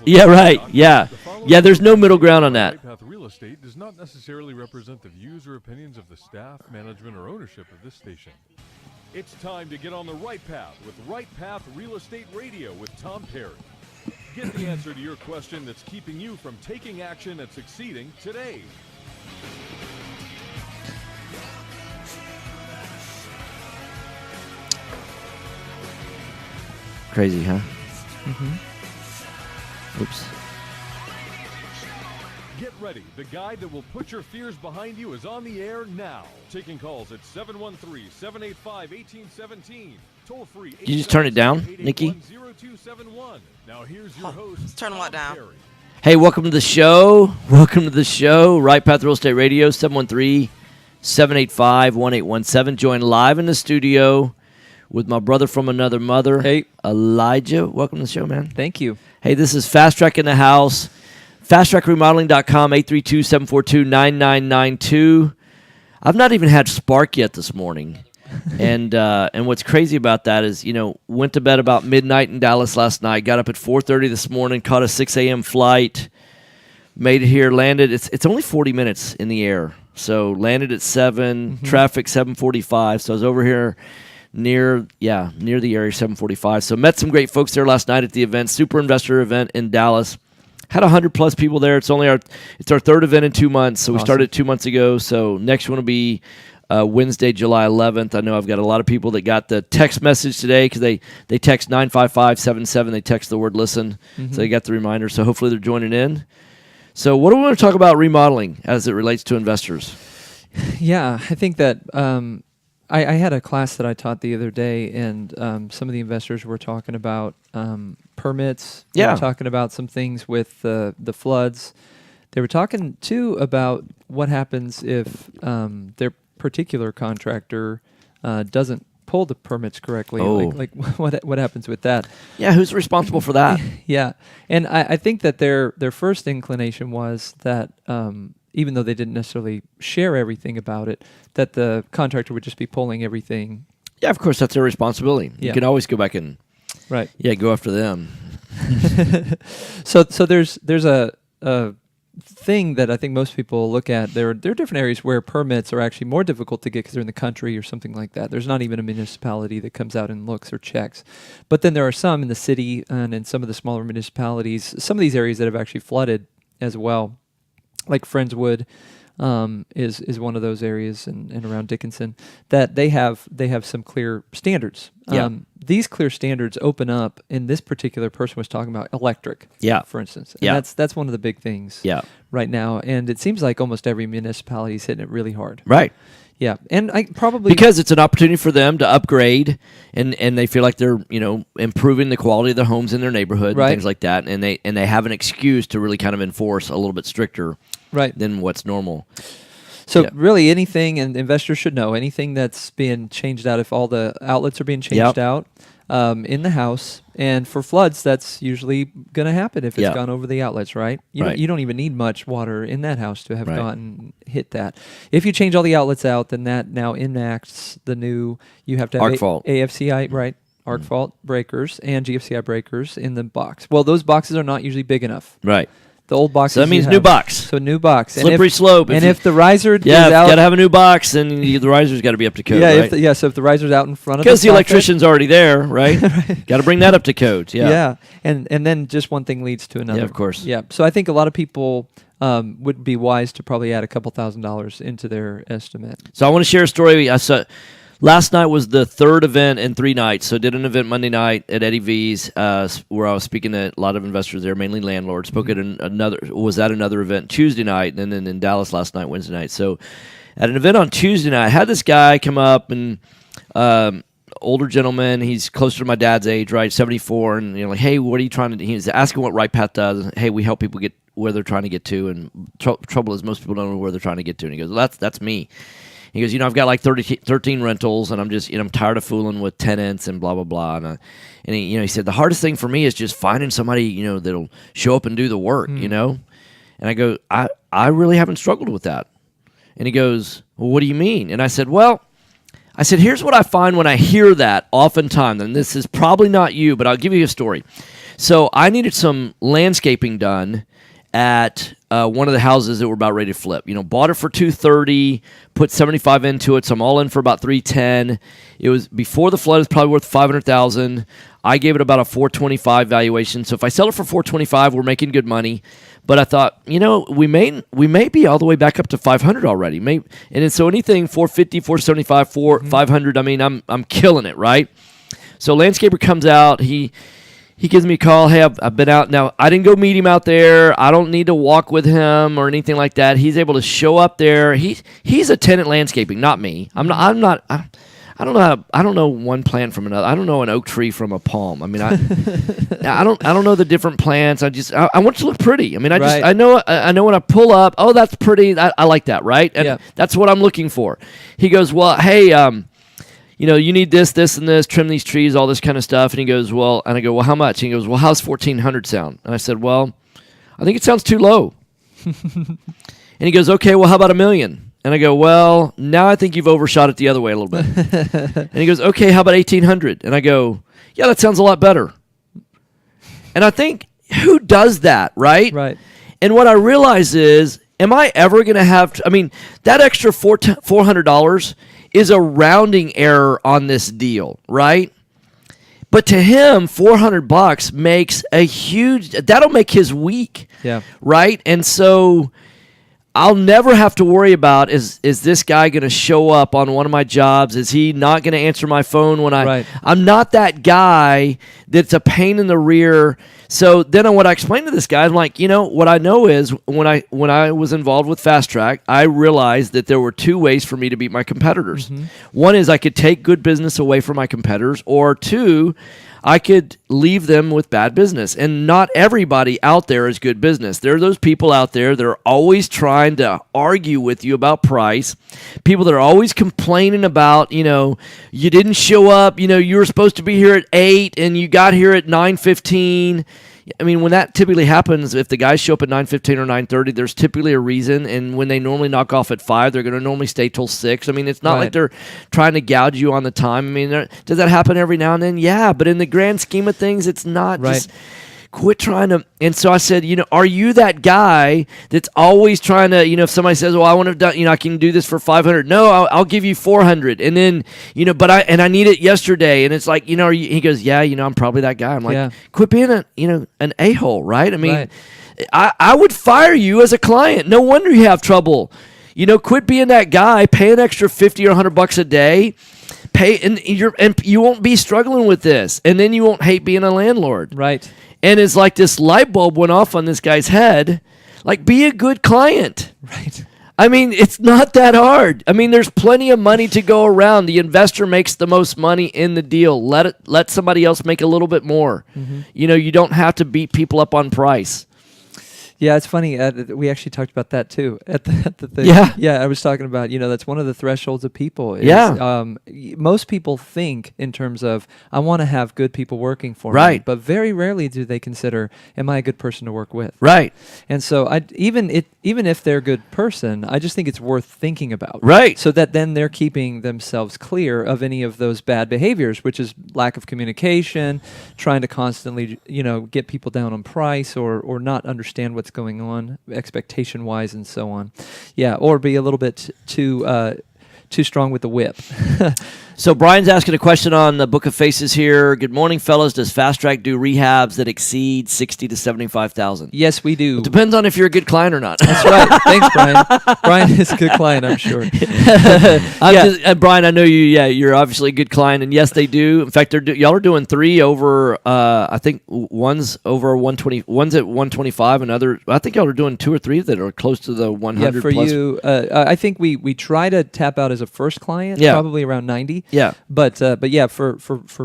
Yeah, right. Yeah. Yeah, there's no middle ground on that. Right Path Real Estate does not necessarily represent the views or opinions of the staff, management, or ownership of this station. It's time to get on the right path with Right Path Real Estate Radio with Tom Perry. Get the answer to your question that's keeping you from taking action and succeeding today. Crazy, huh? Mm-hmm. Oops. Get ready. The guy that will put your fears behind you is on the air now. Taking calls at 713-785-1817. Toll free. You just turn it down, Nikki? Now here's your host. Let's turn what down? Perry. Hey, welcome to the show. Welcome to the show. Right Path Real Estate Radio, 713-785-1817. Joined live in the studio with my brother from another mother, Hey. Elijah. Welcome to the show, man. Thank you. Hey, this is Fast Track in the house. FastTrackRemodeling.com, 832-742-9992. I've not even had Spark yet this morning. And what's crazy about that is, went to bed about midnight in Dallas last night, got up at 4:30 this morning, caught a 6 a.m. flight, made it here, landed. It's only 40 minutes in the air. So landed at 7, traffic 7:45. So I was over here near the area, 7:45. So met some great folks there last night at the event, Super Investor event in Dallas. Had 100+ people there. It's our third event in 2 months. So we started 2 months ago. So next one will be Wednesday, July 11th. I know I've got a lot of people that got the text message today because they text 95577. They text the word listen. So they got the reminder. So hopefully they're joining in. So what do we want to talk about remodeling as it relates to investors? Yeah, I think that I had a class that I taught the other day, and some of the investors were talking about permits. They were talking about some things with the floods. They were talking, too, about what happens if their particular contractor doesn't pull the permits correctly. Oh. Like what happens with that? Yeah, who's responsible for that? Yeah, and I think that their first inclination was that even though they didn't necessarily share everything about it, that the contractor would just be pulling everything. Yeah, of course, that's their responsibility. Yeah. You can always go back and go after them. So there's a thing that I think most people look at. There are different areas where permits are actually more difficult to get because they're in the country or something like that. There's not even a municipality that comes out and looks or checks. But then there are some in the city and in some of the smaller municipalities, some of these areas that have actually flooded as well. Like Friendswood is one of those areas, and around Dickinson, that they have some clear standards. These clear standards open up, and this particular person was talking about electric, for instance. And that's one of the big things right now. And it seems like almost every municipality is hitting it really hard. Right. Yeah, and I probably because it's an opportunity for them to upgrade, and they feel like they're improving the quality of the homes in their neighborhood and things like that, and they have an excuse to really kind of enforce a little bit stricter than what's normal. So really anything, and investors should know, anything that's being changed out, if all the outlets are being changed out in the house, and for floods, that's usually going to happen if it's gone over the outlets, right? You don't even need much water in that house to have hit that. If you change all the outlets out, then that now enacts the new, you have to have AFCI, arc fault breakers and GFCI breakers in the box. Well, those boxes are not usually big enough. Right. The old boxes. So that means new box. So new box. Slippery slope. And if the riser you got to have a new box, and the riser's got to be up to code, right? So if the riser's out in front of because the electrician's already there, right? Got to bring that up to code, and then just one thing leads to another. Yeah, of course. Yeah, so I think a lot of people would be wise to probably add a couple $1,000s into their estimate. So I want to share a story. I saw last night was the third event in 3 nights. So I did an event Monday night at Eddie V's, where I was speaking to a lot of investors there, mainly landlords. Spoke at another event Tuesday night, and then in Dallas last night, Wednesday night. So at an event on Tuesday night, I had this guy come up, and older gentleman. He's closer to my dad's age, right, 74, and like, hey, what are you trying to do? He's asking what Right Path does. Hey, we help people get where they're trying to get to, and trouble is most people don't know where they're trying to get to. And he goes, well, that's me. He goes, I've got like 13 rentals, and I'm just, I'm tired of fooling with tenants and blah, blah, blah. And he said, the hardest thing for me is just finding somebody, that'll show up and do the work, And I go, I really haven't struggled with that. And he goes, well, what do you mean? And I said, here's what I find when I hear that oftentimes, and this is probably not you, but I'll give you a story. So I needed some landscaping done at one of the houses that were about ready to flip. Bought it for $230, put $75 into it, so I'm all in for about $310. It was before the flood. It was probably worth $500,000. I gave it about a $425 valuation. So if I sell it for $425, we're making good money. But I thought, we may be all the way back up to $500 already. And then so anything $450, $475, $500. I mean, I'm killing it, right? So landscaper comes out. He gives me a call. Hey, I've been out. Now, I didn't go meet him out there. I don't need to walk with him or anything like that. He's able to show up there. He's a tenant landscaping, not me. I don't know one plant from another. I don't know an oak tree from a palm. I mean, I don't know the different plants. I want it to look pretty. I mean, I know when I pull up, oh, that's pretty. I like that, right? And that's what I'm looking for. He goes, well, hey, you need this, and this, trim these trees, all this kind of stuff. And he goes, well, and I go, well, how much? And he goes, well, how's 1,400 sound? And I said, well, I think it sounds too low. And he goes, okay, well, how about $1 million? And I go, well, now I think you've overshot it the other way a little bit. And he goes, okay, how about 1,800? And I go, yeah, that sounds a lot better. And I think, who does that, right? Right. And what I realize is, am I ever going to have that extra $400 is a rounding error on this deal, right? But to him, $400 makes that'll make his week. Yeah. Right? And so I'll never have to worry about, is this guy going to show up on one of my jobs? Is he not going to answer my phone when I'm not that guy that's a pain in the rear. So then what I explained to this guy, I'm like, what I know is when I was involved with Fast Track, I realized that there were two ways for me to beat my competitors. Mm-hmm. One is I could take good business away from my competitors, or two, I could leave them with bad business. And not everybody out there is good business. There are those people out there that are always trying to argue with you about price. People that are always complaining about, you didn't show up, you were supposed to be here at 8 and you got here at 9:15. I mean, when that typically happens, if the guys show up at 9:15 or 9:30, there's typically a reason. And when they normally knock off at 5, they're going to normally stay till 6. I mean, it's not like they're trying to gouge you on the time. I mean, does that happen every now and then? Yeah, but in the grand scheme of things, it's not. Just quit trying to. And so I said, are you that guy that's always trying to, if somebody says, well, I want to have done, I can do this for 500. No, I'll give you 400. And then, but I need it yesterday. And it's like, he goes, yeah, I'm probably that guy. I'm like, quit being an a-hole, right? I mean, I would fire you as a client. No wonder you have trouble. Quit being that guy, pay an extra $50 or $100 a day. And you won't be struggling with this. And then you won't hate being a landlord. Right. And it's like this light bulb went off on this guy's head. Like, be a good client. Right. I mean, it's not that hard. I mean, there's plenty of money to go around. The investor makes the most money in the deal. Let somebody else make a little bit more. Mm-hmm. You don't have to beat people up on price. Yeah, it's funny. We actually talked about that too at the thing. Yeah. I was talking about that's one of the thresholds of people. Most people think in terms of I want to have good people working for me, but very rarely do they consider, am I a good person to work with? Right. And so even if they're a good person, I just think it's worth thinking about. Right. So that then they're keeping themselves clear of any of those bad behaviors, which is lack of communication, trying to constantly get people down on price or not understand what's going on expectation wise and so on. Or be a little bit too strong with the whip. So Brian's asking a question on the Book of Faces here. Good morning, fellas. Does Fast Track do rehabs that exceed $60,000 to $75,000? Yes, we do. It depends on if you're a good client or not. That's right. Thanks, Brian. Brian is a good client, I'm sure. Brian, I know you. Yeah, you're obviously a good client, and yes, they do. In fact, y'all are doing 3 over. I think one's over 120. One's at 125, and I think y'all are doing 2 or 3 that are close to the 100. Yeah, for plus. you, I think we try to tap out as a first client, probably around 90. Yeah. But yeah, for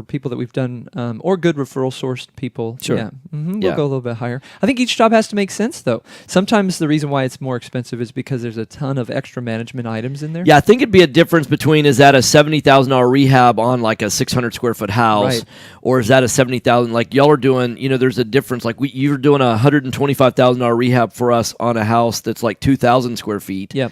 people that we've done, or good referral sourced people, sure. We'll go a little bit higher. I think each job has to make sense, though. Sometimes the reason why it's more expensive is because there's a ton of extra management items in there. Yeah, I think it'd be a difference between, is that a $70,000 rehab on like a 600 square foot house, or is that a $70,000? Like y'all are doing, there's a difference. Like you're doing a $125,000 rehab for us on a house that's like 2,000 square feet. Yeah.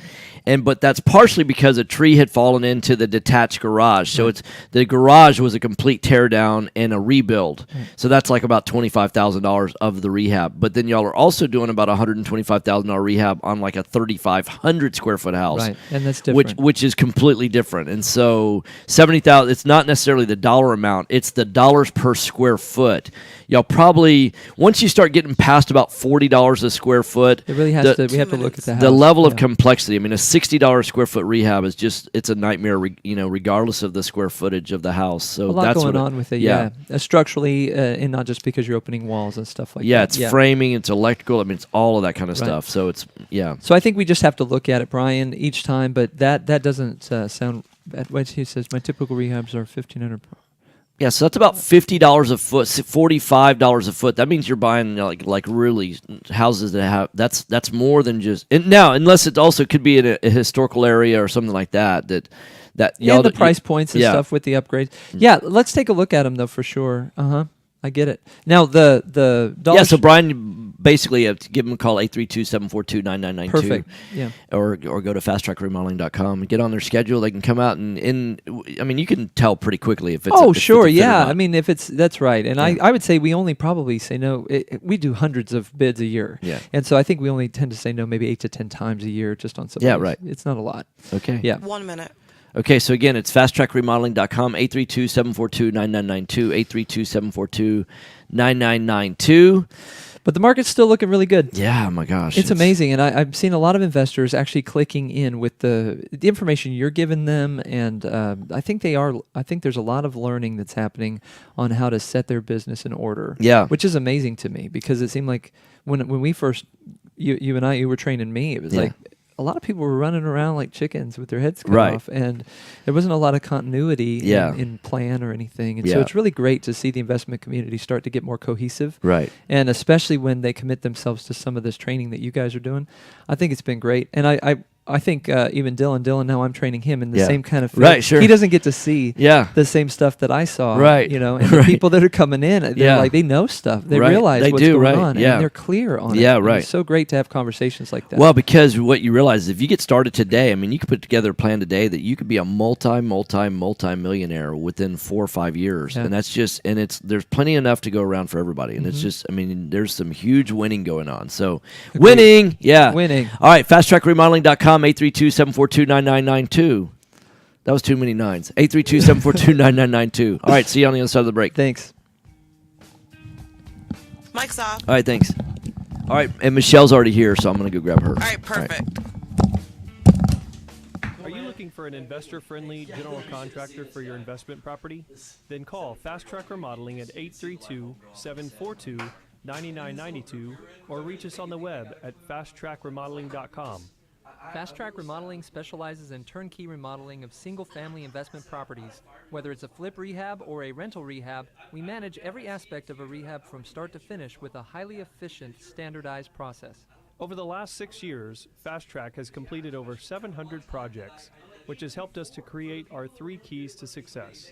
But that's partially because a tree had fallen into the detached garage. garage. So the garage was a complete tear down and a rebuild. So that's like about $25,000 of the rehab. But then y'all are also doing about $125,000 rehab on like a 3,500 square foot house. Right, and that's different. Which is completely different. And so 70,000. It's not necessarily the dollar amount; it's the dollars per square foot. Y'all probably once you start getting past about $40 a square foot, it really has to. We have to look at the house. The level of complexity. I mean, a $60 square foot rehab is it's a nightmare. Regardless of the square footage of the house. So a lot that's going on with it. Yeah, structurally, and not just because you're opening walls and stuff like that. Yeah, it's framing, it's electrical. I mean, it's all of that kind of stuff. So it's So I think we just have to look at it, Brian, each time. But that doesn't sound. What he says, my typical rehabs are $1,500. Yeah, so that's about $50 a foot, $45 a foot. That means you're buying like really houses that have that's more than just now, unless it also could be in a historical area or something like that. Yeah, the price points and stuff with the upgrades. Yeah, let's take a look at them though for sure. I get it. Now the dollar. So Brian, basically, give them a call 832-742-9992. Perfect. Yeah. Or go to fasttrackremodeling.com and get on their schedule. They can come out and I mean, you can tell pretty quickly if it's. Oh, sure, yeah. I mean, that's right. And I would say we only probably say no. We do hundreds of bids a year. Yeah. And so I think we only tend to say no maybe 8 to 10 times a year just on some. Yeah, right. It's not a lot. Okay. Yeah. 1 minute. Okay, so again, it's fasttrackremodeling.com, 832-742-9992, 832-742-9992. But the market's still looking really good. Yeah, my gosh. It's amazing. And I've seen a lot of investors actually clicking in with the information you're giving them. And I think there's a lot of learning that's happening on how to set their business in order. Yeah. Which is amazing to me because it seemed like when we first, you and I, you were training me, it was like, a lot of people were running around like chickens with their heads cut off, and there wasn't a lot of continuity in plan or anything. And so it's really great to see the investment community start to get more cohesive. Right. And especially when they commit themselves to some of this training that you guys are doing. I think it's been great. And I think even Dylan, now I'm training him in the same kind of field. Right, sure. He doesn't get to see the same stuff that I saw. Right. And the people that are coming in, they're like, they know stuff. They realize what's going on. And they're clear on it. Yeah, And right. it's so great to have conversations like that. Well, because what you realize is if you get started today, I mean, you could put together a plan today that you could be a multi-millionaire within 4 or 5 years. Yeah. And that's just, there's plenty enough to go around for everybody. And it's just, I mean, there's some huge winning going on. So winning. Yeah. Winning. All right. Fasttrackremodeling.com, 832-742-9992. That was too many nines. 832-742-9992. All right. See you on the other side of the break. Thanks. Mike's off. All right. Thanks. All right. And Michelle's already here, so I'm going to go grab her. All right, perfect. Are you looking for an investor-friendly general contractor for your investment property? Then call Fast Track Remodeling at 832-742-9992 or reach us on the web at fasttrackremodeling.com. Fast Track Remodeling specializes in turnkey remodeling of single-family investment properties. Whether it's a flip rehab or a rental rehab, we manage every aspect of a rehab from start to finish with a highly efficient, standardized process. Over the last 6 years, Fast Track has completed over 700 projects, which has helped us to create our 3 keys to success.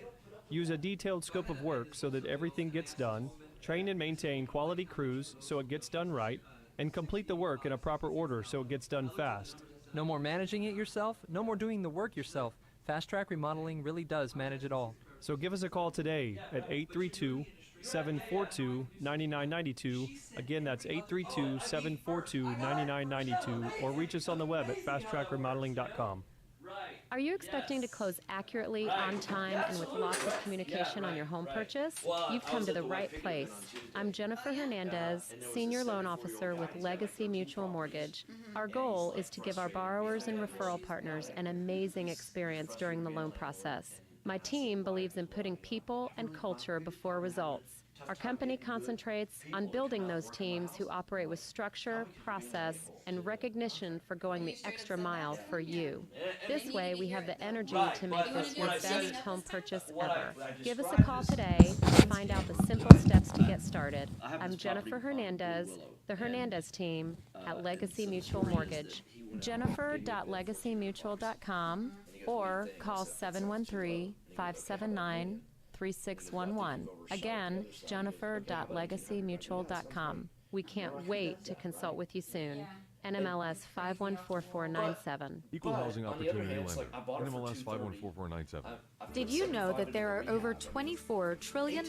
Use a detailed scope of work so that everything gets done, train and maintain quality crews so it gets done right, and complete the work in a proper order so it gets done fast. No more managing it yourself, no more doing the work yourself. Fast Track Remodeling really does manage it all. So give us a call today at 832-742-9992. Again, that's 832-742-9992, or reach us on the web at fasttrackremodeling.com. Are you expecting to close accurately, on time, and with lots of communication on your home purchase? You've come to the right place. I'm Jennifer Hernandez, Senior Loan Officer with Legacy Mutual Mortgage. Our goal is to give our borrowers and referral partners an amazing experience during the loan process. My team believes in putting people and culture before results. Our company concentrates on building those teams who operate with structure, process, and recognition for going the extra mile for you. This way, we have the energy to make this your best home purchase ever. Give us a call today to find out the simple steps to get started. I'm Jennifer Hernandez, the Hernandez team at Legacy Mutual Mortgage. Jennifer.legacymutual.com or call 713-579-3611. Again, jennifer.legacymutual.com. We can't wait to consult with you soon. NMLS 514497. Equal housing opportunity lender. NMLS 514497. Did you know that there are over $24 trillion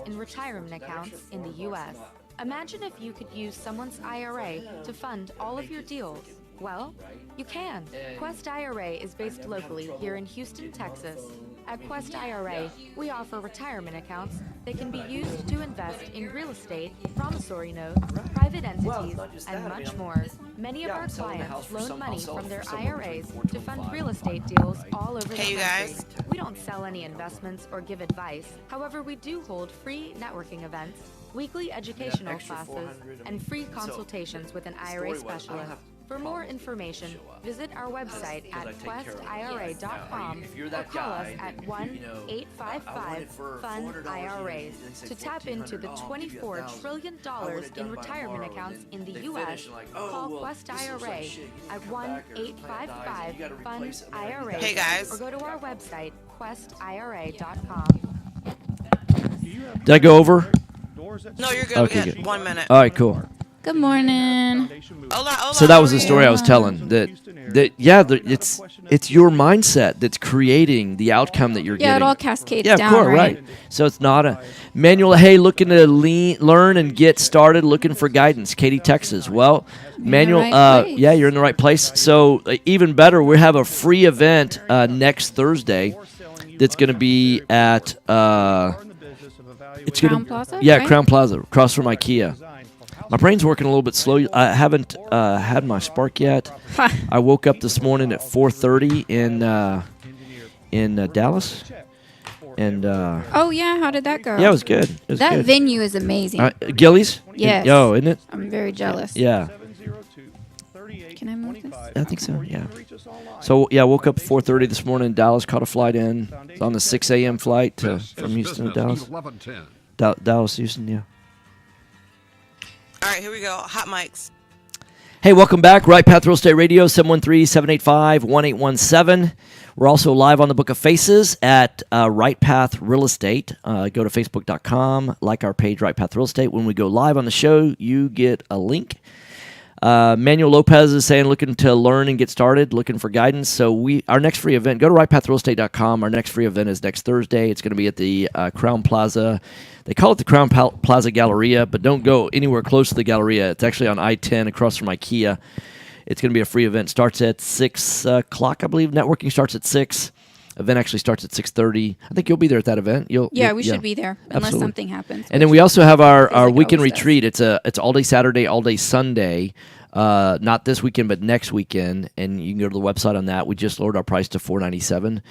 in retirement accounts in the U.S.? Imagine if you could use someone's IRA to fund all of your deals. Well, you can. Quest IRA is based locally here in Houston, Texas. At Quest IRA, we offer retirement accounts that can be used to invest in real estate, promissory notes, private entities, and much more. Many of our clients loan money from their IRAs to fund real estate deals all over the country. Hey, you guys. We don't sell any investments or give advice. However, we do hold free networking events, weekly educational classes, and free consultations with an IRA specialist. For more information, visit our website at questira.com or call us at 1-855-FUN-IRAs to tap into the $24 trillion in retirement accounts in the U.S. Call Quest IRA at 1-855-FUN-IRAs Hey, guys. or go to our website, questira.com. Did I go over? No, you're good. Okay, We got good. 1 minute. All right, cool. Good morning. Hola, So that was the story I was telling. It's your mindset that's creating the outcome that you're Yeah, getting. it all cascades Yeah, down, of course, right. So it's not a manual. Hey, looking to learn and get started, looking for guidance. Katy, Texas. Well, manual. right place. Yeah, you're in the right place. So even better, we have a free event next Thursday. That's going to be at. It's Crown Plaza, Yeah, right? Crown Plaza, across from IKEA. My brain's working a little bit slow. I haven't had my spark yet. I woke up this morning at 4:30 in Dallas, and Oh yeah, how did that go? yeah, it was good. It was That good. venue is amazing. Gillies? Yes. Oh, isn't it? I'm very jealous. Yeah, Can I move this? I think so. Yeah. So yeah, I woke up at 4:30 this morning in Dallas. Caught a flight in. It's on the 6 a.m. flight from Houston to Dallas. 1110. Dallas, Houston. Yeah. All right, here we go. Hot mics. Hey, welcome back. Right Path Real Estate Radio, 713-785-1817. We're also live on the Book of Faces at Right Path Real Estate. Go to facebook.com, like our page, Right Path Real Estate. When we go live on the show, you get a link. Manuel Lopez is saying looking to learn and get started, looking for guidance. So our next free event, go to rightpathrealestate.com. Our next free event is next Thursday. It's going to be at the Crown Plaza. They call it the Crown Plaza Galleria, but don't go anywhere close to the Galleria. It's actually on I-10 across from IKEA. It's going to be a free event. Starts at 6 o'clock, I believe. Networking starts at 6. Event actually starts at 6:30. I think you'll be there at that event. We should be there unless Absolutely. something happens. And then we also have our like weekend always does. retreat. It's all day Saturday, all day Sunday. Not this weekend, but next weekend. And you can go to the website on that. We just lowered our price to $497,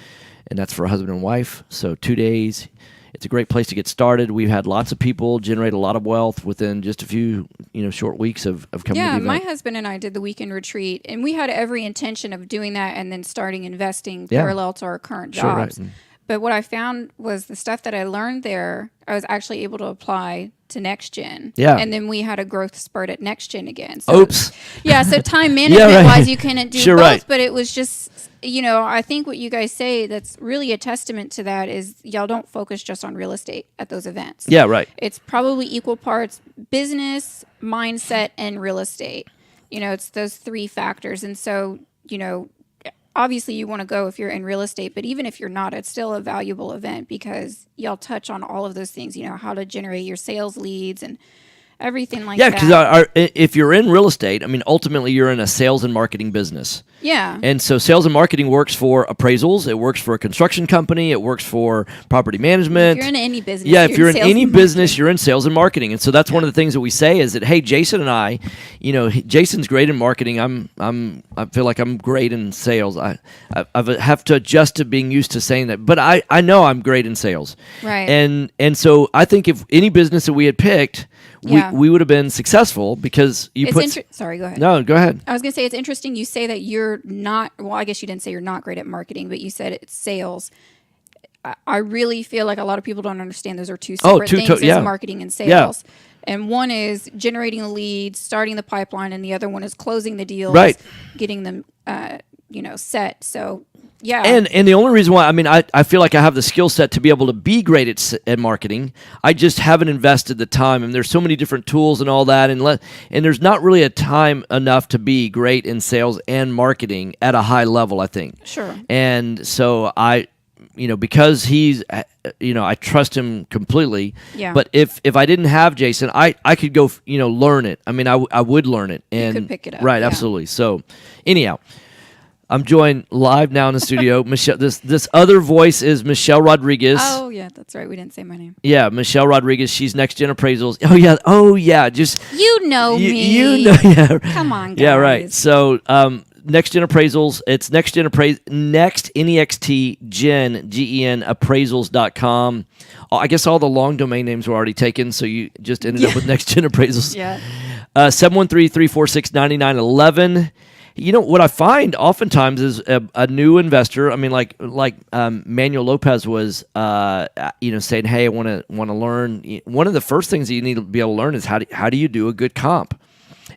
and that's for a husband and wife. So 2 days. It's a great place to get started. We've had lots of people generate a lot of wealth within just a few short weeks of coming Yeah, to the my event. husband and I did the weekend retreat, and we had every intention of doing that and then starting investing Yeah. parallel to our current Sure, right. jobs. But what I found was the stuff that I learned there, I was actually able to apply to NextGen. Yeah. And then we had a growth spurt at NextGen again. So, Oops. Yeah, so time Yeah, management right. wise, you couldn't do Sure, both, right. but it was just, I think what you guys say that's really a testament to that is y'all don't focus just on real estate at those events. Yeah, right. It's probably equal parts business, mindset, and real estate. It's those three factors. And so, obviously you want to go if you're in real estate, but even if you're not, it's still a valuable event because y'all touch on all of those things, how to generate your sales leads and everything like Yeah, that. because if you're in real estate, I mean, ultimately you're in a sales and marketing business. Yeah. And so sales and marketing works for appraisals. It works for a construction company. It works for property management. If you're in any business. Yeah, if you're in sales any and business, you're in sales and marketing. And so that's one of the things that we say is that, hey, Jason and I, Jason's great in marketing. I feel like I'm great in sales. I have to adjust to being used to saying that. But I know I'm great in sales. Right. And so I think if any business that we had picked, Yeah. we would have been successful because you It's put. sorry, go ahead. No, go ahead. I was going to say it's interesting you say that you're not, well, I guess you didn't say you're not great at marketing, but you said it's sales. I really feel like a lot of people don't understand those are two separate things yeah. as marketing and sales. And one is generating the leads, starting the pipeline, and the other one is closing the deals, Right. getting them set. So yeah. And the only reason why, I mean, I feel like I have the skill set to be able to be great at marketing. I just haven't invested the time. And there's so many different tools and all that. And there's not really a time enough to be great in sales and marketing at a high level, I think. Sure. And so because he's, I trust him completely. Yeah. But if I didn't have Jason, I could go, learn it. I mean, I would learn it. And you could pick it up. Right, yeah. absolutely. So anyhow, I'm joined live now in the studio. Michelle, this other voice is Michelle Rodriguez. Oh yeah, that's right. We didn't say my name. Yeah, Michelle Rodriguez. She's NextGen Appraisals. Oh yeah. Just You know me. You know. Yeah. Come on, guys. Yeah, right. So NextGen Appraisals. It's Next NEXT Gen GEN Appraisals.com. I guess all the long domain names were already taken, so you just ended up with NextGen Appraisals. Yeah. 713-346-9911. What I find oftentimes is a new investor. I mean, like Manuel Lopez was, saying, "Hey, I want to learn." One of the first things that you need to be able to learn is how do you do a good comp.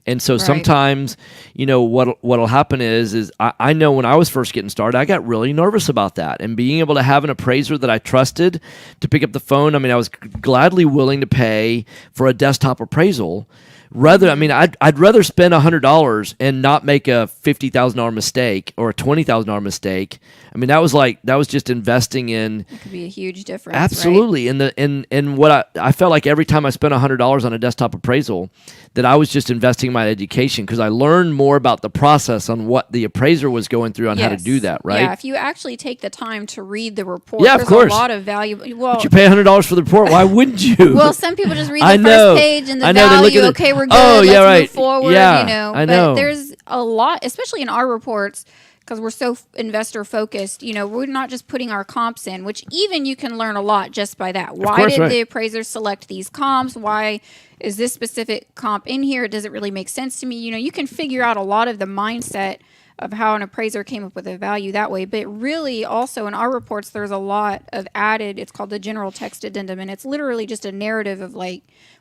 And so sometimes, what'll happen is I know when I was first getting started, I got really nervous about that, and being able to have an appraiser that I trusted to pick up the phone. I mean, I was gladly willing to pay for a desktop appraisal. I'd rather spend $100 and not make a $50,000 mistake or a $20,000 mistake. I mean, that was just investing in. It could be a huge difference. Absolutely, right? and what I felt like every time I spent $100 on a desktop appraisal, that I was just investing in my education, because I learned more about the process on what the appraiser was going through on how to do that. Right? Yeah, if you actually take the time to read the report, yeah, of there's course. a lot of value. Well, but you pay $100 for the report. Why wouldn't you? Well, some people just read the I know. first page and the I know, they look value. at Okay, we're good. Oh, yeah, Let's right. move forward. Yeah, I know. But there's a lot, especially in our reports, because we're so investor focused. We're not just putting our comps in, which even you can learn a lot just by that. Why did the appraiser select these comps? Why is this specific comp in here? Does it really make sense to me? You can figure out a lot of the mindset of how an appraiser came up with a value that way. But really also in our reports, there's a lot of added, it's called the general text addendum. And it's literally just a narrative of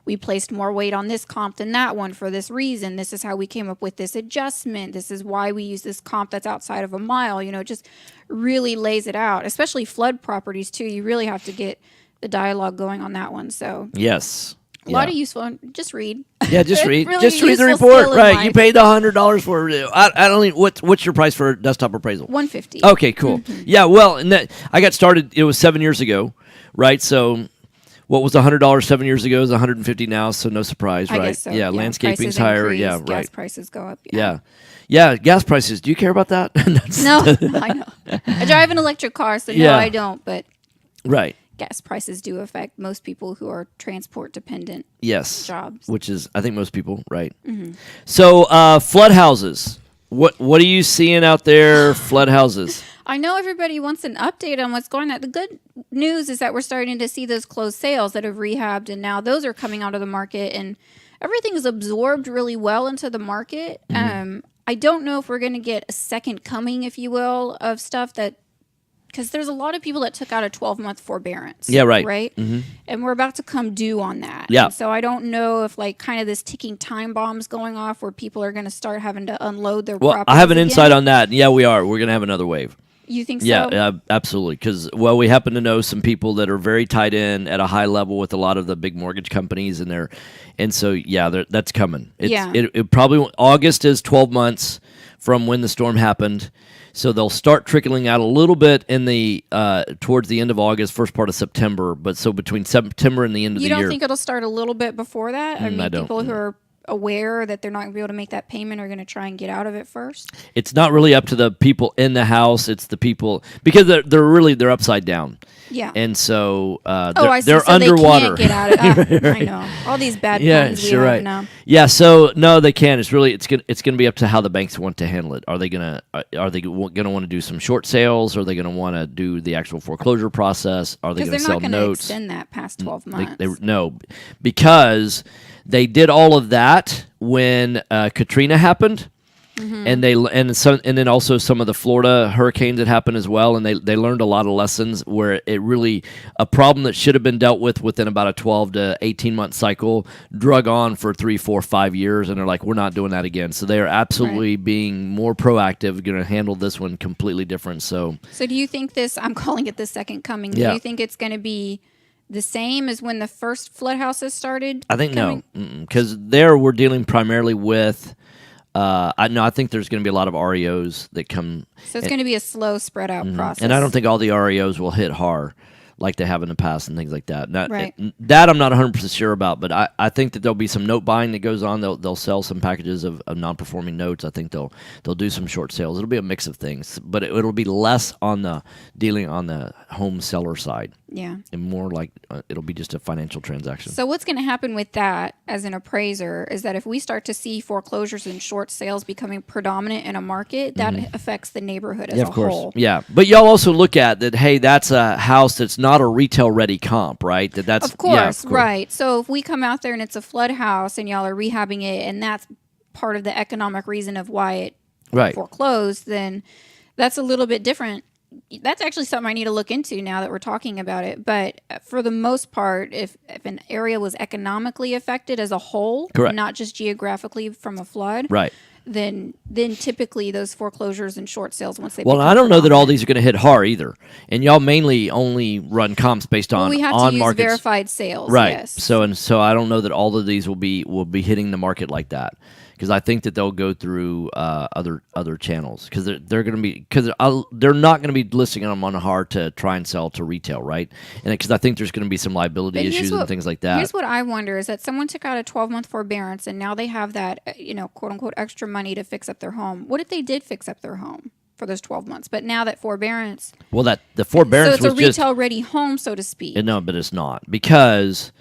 we placed more weight on this comp than that one for this reason. This is how we came up with this adjustment. This is why we use this comp that's outside of a mile. It just really lays it out, especially flood properties too. You really have to get the dialogue going on that one. So yes. A lot of useful. Just read. Yeah, just read. Really just read the useful report. skill in Right. life. You paid the $100 for it. I don't even. What's your price for a desktop appraisal? $150. Okay, cool. Yeah, well, and I got started. It was 7 years ago, right? So, what was $100 7 years ago is $150 now. So no surprise, right? I guess so. Yeah, landscaping's Prices higher. increase, Yeah, gas right. prices go up. Yeah, gas prices. Do you care about that? No, I know. I drive an electric car, so no, I don't. But right. Gas prices do affect most people who are transport dependent. Yes. Jobs. Which is, I think, most people, right? Mm-hmm. So, flood houses. What are you seeing out there? Flood houses. I know everybody wants an update on what's going on. The good news is that we're starting to see those closed sales that have rehabbed, and now those are coming out of the market, and everything is absorbed really well into the market. Mm-hmm. I don't know if we're going to get a second coming, if you will, of stuff that, because there's a lot of people that took out a 12-month forbearance. Yeah, right. Right? Mm-hmm. And we're about to come due on that. Yeah. And so I don't know if kind of this ticking time bomb's going off where people are going to start having to unload their properties. Well, I have an again. insight on that. Yeah, we are. We're going to have another wave. You think so? Yeah, absolutely. Because, we happen to know some people that are very tied in at a high level with a lot of the big mortgage companies, and so that's coming. It probably, August is 12 months from when the storm happened. So they'll start trickling out a little bit in the towards the end of August, first part of September. But so between September and the end of the year. You don't think it'll start a little bit before that? I mean, people who are aware that they're not going to be able to make that payment are going to try and get out of it first? It's not really up to the people in the house. It's the people, because they're upside down. Yeah. And so I see. they're So underwater. They can't get out of it. I know. All these bad puns we have now. Yeah, so no, they can't. It's gonna be up to how the banks want to handle it. Are they gonna want to do some short sales? Are they gonna want to do the actual foreclosure process? Are they gonna sell notes? Because they're not going to extend that past 12 months. No, because they did all of that when Katrina happened. And and then also some of the Florida hurricanes that happened as well, and they learned a lot of lessons where it really, a problem that should have been dealt with within about a 12 to 18 month cycle drug on for 3, 4, 5 years, and they're like, we're not doing that again. So they are absolutely being more proactive, going to handle this one completely different. So do you think this? I'm calling it the second coming. Yeah. Do you think it's going to be the same as when the first flood houses started? I think no, because there we're dealing primarily with. I think there's going to be a lot of REOs that come. So it's going to be a slow, spread out process. And I don't think all the REOs will hit hard like they have in the past and things like that. Right. That I'm not 100% sure about, but I think that there'll be some note buying that goes on. They'll sell some packages of non-performing notes. I think they'll do some short sales. It'll be a mix of things, but it'll be less on the dealing on the home seller side. Yeah. And more like it'll be just a financial transaction. So what's going to happen with that as an appraiser is that if we start to see foreclosures and short sales becoming predominant in a market, that affects the neighborhood as a whole. Yeah, but y'all also look at that, hey, that's a house that's not a retail-ready comp, right? That's Of course, right. So if we come out there and it's a flood house and y'all are rehabbing it and that's part of the economic reason of why it foreclosed, then that's a little bit different. That's actually something I need to look into now that we're talking about it. But for the most part, if an area was economically affected as a whole, not just geographically from a flood, then typically those foreclosures and short sales once they I don't know that all these are going to hit hard either. And y'all mainly only run comps based on we have on to use markets. verified sales, right? Yes. So I don't know that all of these will be hitting the market like that. Because I think that they'll go through other channels because they're going to be they're not going to be listing them on hard to try and sell to retail, right? And because I think there's going to be some liability issues and things like that. Here's what I wonder is that someone took out a 12-month forbearance and now they have that quote unquote extra money to fix up their home. What if they did fix up their home for those 12 months? But now that forbearance, the forbearance so it's was a retail ready home, so to speak. No, but it's not because.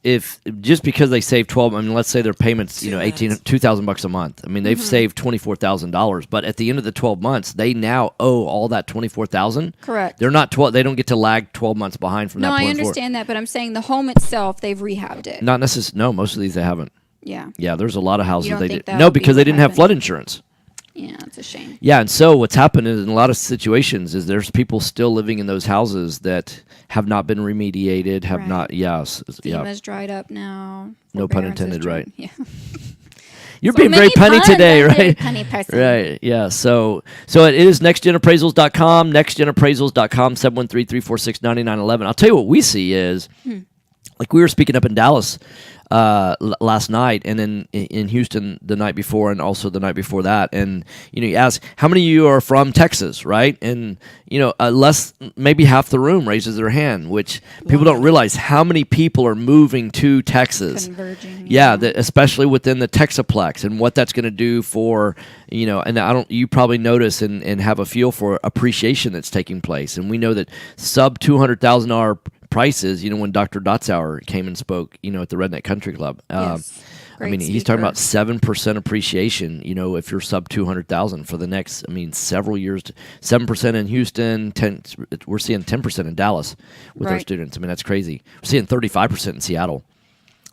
If just because they save 12, I mean, let's say their payments, $2,000 a month. I mean, they've saved $24,000, but at the end of the 12 months, they now owe all that $24,000. Correct. They're not 12. They don't get to lag 12 months behind from that point No, I understand that, but I'm saying the home itself, they've rehabbed it. Not necessarily. No, most of these they haven't. Yeah. Yeah, there's a lot of houses they did. that No, would be because they what didn't have happened? flood insurance. Yeah, it's a shame. Yeah, and so what's happened is in a lot of situations is there's people still living in those houses that have not been remediated, have not. Yes. FEMA's dried up now. No pun Forbearance is intended, dried- right? Yeah. You're So being very many punny puns, today, I'm very right? punny person. Right. Yeah. So it is nextgenappraisals.com, nextgenappraisals.com, 713-346-9911. I'll tell you what we see is, like we were speaking up in Dallas last night and then in Houston the night before and also the night before that. And, you ask, how many of you are from Texas, right? And, less, maybe half the room raises their hand, which people don't realize how many people are moving to Texas. Converging. Yeah, especially within the Texaplex and what that's going to do for, and you probably notice and have a feel for appreciation that's taking place. And we know that sub $200,000 prices, when Dr. Dotzauer came and spoke, at the Redneck Country Club. Yes. He's talking about 7% appreciation, if you're sub 200,000 for the next, several years. 7% in Houston, we're seeing 10% in Dallas with our students. That's crazy. We're seeing 35% in Seattle.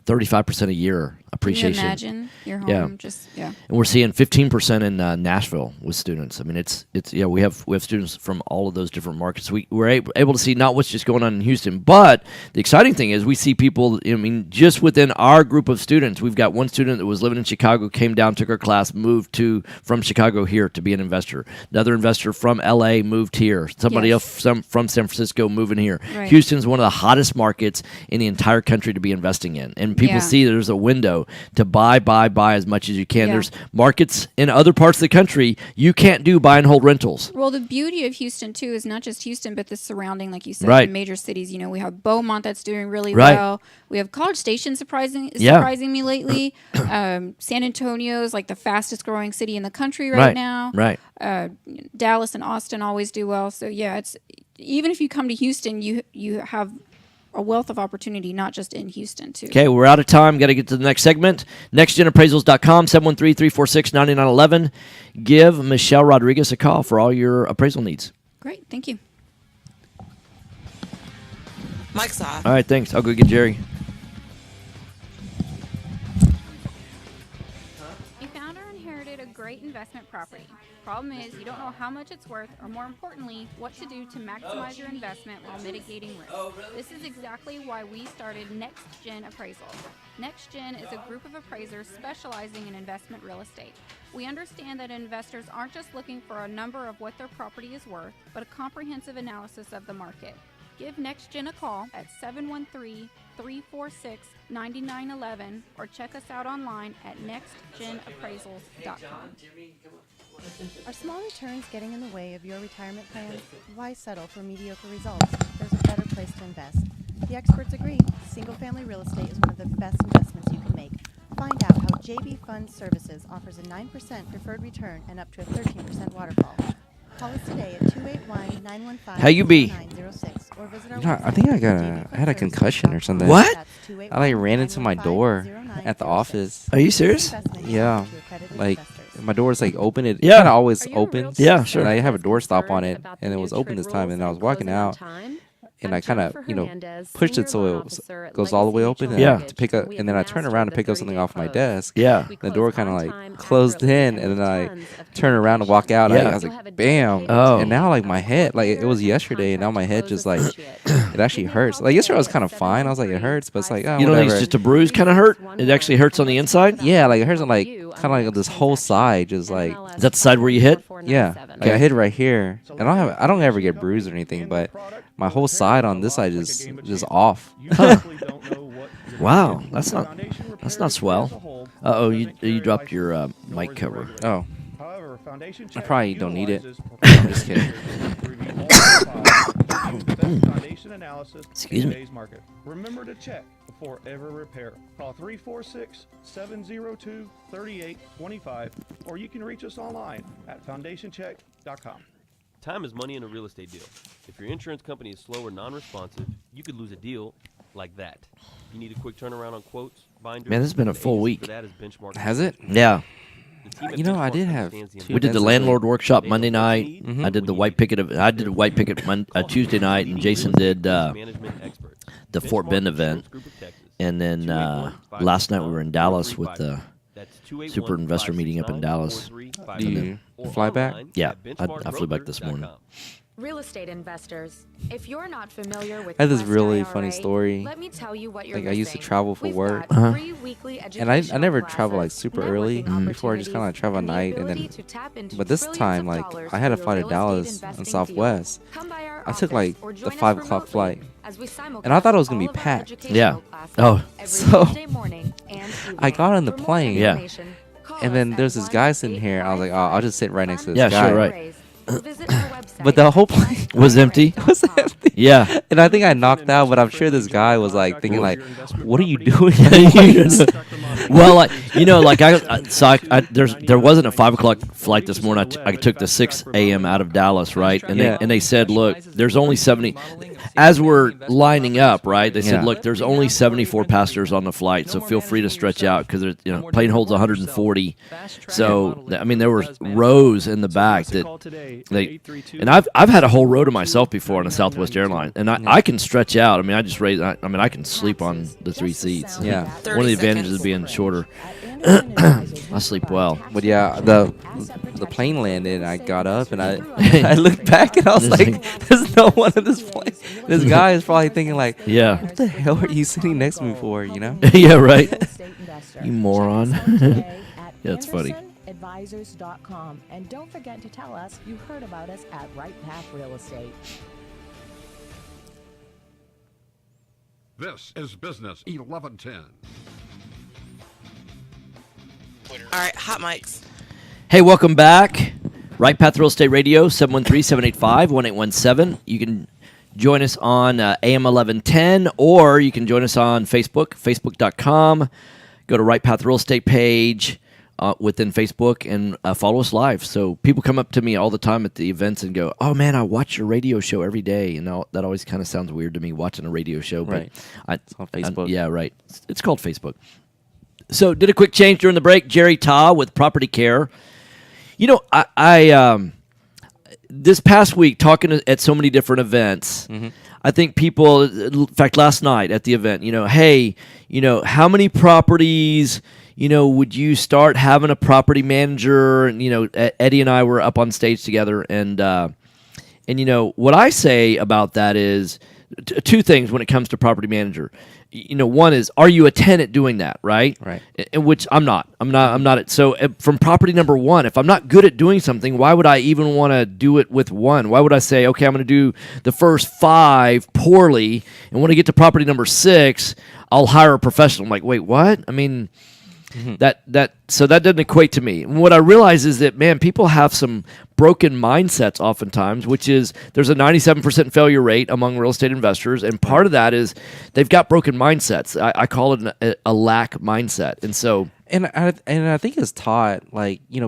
35% a year appreciation. Can you imagine your home And we're seeing 15% in Nashville with students. We have students from all of those different markets. We're able to see not what's just going on in Houston, but the exciting thing is we see people, just within our group of students. We've got one student that was living in Chicago, came down, took our class, moved from Chicago here to be an investor. Another investor from LA moved here. Somebody else from San Francisco moving here. Right. Houston's one of the hottest markets in the entire country to be investing in. And people see there's a window to buy as much as you can. There's markets in other parts of the country you can't do buy and hold rentals. Well, the beauty of Houston too is not just Houston, but the surrounding, like you said, Right. the major cities. We have Beaumont that's doing really Right. well. We have College Station surprising me lately. San Antonio is like the fastest growing city in the country right now. Right. Dallas and Austin always do well. So it's even if you come to Houston, you have a wealth of opportunity, not just in Houston, too. Okay, we're out of time. Got to get to the next segment. NextGenAppraisals.com, 713-346-9911. Give Michelle Rodriguez a call for all your appraisal needs. Great, thank you. Mike's off. All right, thanks. I'll go get Jerry. You found or inherited started a great investment property. Problem is, you don't know how much it's worth, or more importantly, what to do to maximize your investment while mitigating risk. This is exactly why we started NextGen Appraisal. NextGen is a group of appraisers specializing in investment real estate. We understand that investors aren't just looking for a number of what their property is worth, but a comprehensive analysis of the market. Give NextGen a call at 713-346-9911 or check us out online at nextgenappraisals.com. Are small returns getting in the way of your retirement plans? Why settle for mediocre results? There's a better place to invest. The experts agree. Single-family real estate is one of the best investments you can make. Find out how JB Fund Services offers a 9% preferred return and up to a 13% waterfall. Call us today at 281-915-0906 How you be? or visit our You know, I website think at I had a concussion or something. What? That's I ran into my door 281-915-0906. at the office. Are you serious? Yeah, like my door's like open. It Yeah. kind of always Are you a opens. realtor Yeah, sure. And I have a that's door stop concerned on it, about the and it new was open trade this time, rules and I was and walking closing on out, time? and I'm I kind of, Jennifer you know, Hernandez, pushed Senior it so Loan it Officer at goes all the way Legacy open, Mutual Yeah. and Mortgage. to pick up, We and have then I turn mastered around to the pick up something 30-day off my close. desk. Yeah. We The close door kind of on like time, closed accurately, in, and then I tons of turn around to walk out. Yeah. I was You'll like, have a bam! dedicated Oh. And now like my team head, like it was coordinator, yesterday, and now my head contract just like associate. it actually Give me a hurts. call Like yesterday I was today kind at of fine. I was like, it hurts, but it's like, oh, You don't think whatever. it's just a bruise kind of hurt? It actually hurts on the inside? Yeah, like it hurts on like kind of like this whole side, just like Is that the side where you hit? yeah. Like I hit right here. I don't ever get bruised or anything, but my whole side on this side is just off. Wow, that's not swell. Uh-oh, you dropped your mic cover. Oh, However, Foundation I probably don't need it. utilizes I'm just kidding. foundation analysis Excuse in me. today's market. Remember to check before ever repair. Call 346-702-3825 or you can reach us online at foundationcheck.com. Time is money in a real estate deal. If your insurance company is slow or non-responsive, you could lose a deal like that. You need a quick turnaround on quotes, binders. Man, this has been a the full agency week. for that is Benchmark. Has it? Yeah. The team at You know, I Benchmark did have understands the two We did the events this landlord week. workshop They Monday know what night. you need Mhm. I did the when white you picket. I did a white picket Tuesday night, and Jason did management experts. the Fort Benchmark Bend Insurance event. Group of Texas. And then 281-565-4355. last night we were in Dallas with the That's 281-569-4355. super investor meeting up in Dallas. Do you Or fly back? online Yeah, at I flew back this morning. benchmarkbroker.com. Real estate investors, if you're not familiar with I had this Quest really IRA, funny story. let me tell you what you're Like I used to missing. travel for We've work, got free weekly and I educational never travel like classes, super early. networking Before I just kind of opportunities, travel at and the night, and ability then to tap into but this trillions time of like dollars I had to for fly to your real Dallas estate on investing Southwest. deals. Come by our I took office like or the join us 5 o'clock remotely flight, as we and I thought it was simulcast gonna be all of our packed. educational Yeah. classes Oh. every So, Tuesday morning and I got on the For more plane. Yeah. information, call And then us there's at this guy sitting here. I was like, oh, I'll just sit right next to this Yeah, guy. sure, right. Visit our website But the whole plane Was empty? was empty. Yeah. And I think I knocked out, but I'm sure this guy was like thinking like, what are you doing? Well, there wasn't a 5 o'clock flight this morning. I took the 6 a.m. out of Dallas, right? And Yeah. they said, look, there's only 70. As we're lining up, right? They said, Yeah. look, there's only 74 passengers on the flight, so feel free to stretch out because plane holds 140. So I mean, there were rows in the back that and I've had a whole row to myself before on a Southwest airline, and I can stretch out. I mean, I can sleep on the 3 seats. Yeah. One of the advantages of being shorter. I sleep well. But yeah, the plane landed, and I got up, and I I looked back, and I was like, "There's no one in this plane." This guy is probably thinking like, Yeah. "What the hell are you sitting next to me for?" You know? Yeah, right. You moron. Yeah, it's funny. Advisors.com, and don't forget to tell us you heard about us at Right Path Real Estate. This is Business 1110. All right, hot mics. Hey, welcome back. Right Path Real Estate Radio, 713-785-1817. You can join us on AM 1110, or you can join us on Facebook, facebook.com. Go to Right Path Real Estate page within Facebook and follow us live. So people come up to me all the time at the events and go, "Oh man, I watch your radio show every day." And that always kind of sounds weird to me, watching a radio show. Right. But It's on Facebook. yeah, right. It's called Facebook. So did a quick change during the break. Jerry Ta with Property Care. You know, I this past week talking at so many different events. Mm-hmm. I think people, in fact, last night at the event, hey, how many properties, would you start having a property manager? And Eddie and I were up on stage together, and what I say about that is two things when it comes to property manager. One is, are you a tenant doing that, right? Right. Which I'm not. I'm not. So from property number one, if I'm not good at doing something, why would I even want to do it with one? Why would I say, okay, I'm going to do the first 5 poorly, and when I get to property number 6, I'll hire a professional? I'm like, wait, what? I mean, so that doesn't equate to me. And what I realize is that, man, people have some broken mindsets oftentimes, which is there's a 97% failure rate among real estate investors, and part of that is they've got broken mindsets. I call it a lack mindset, and so and I think it's taught,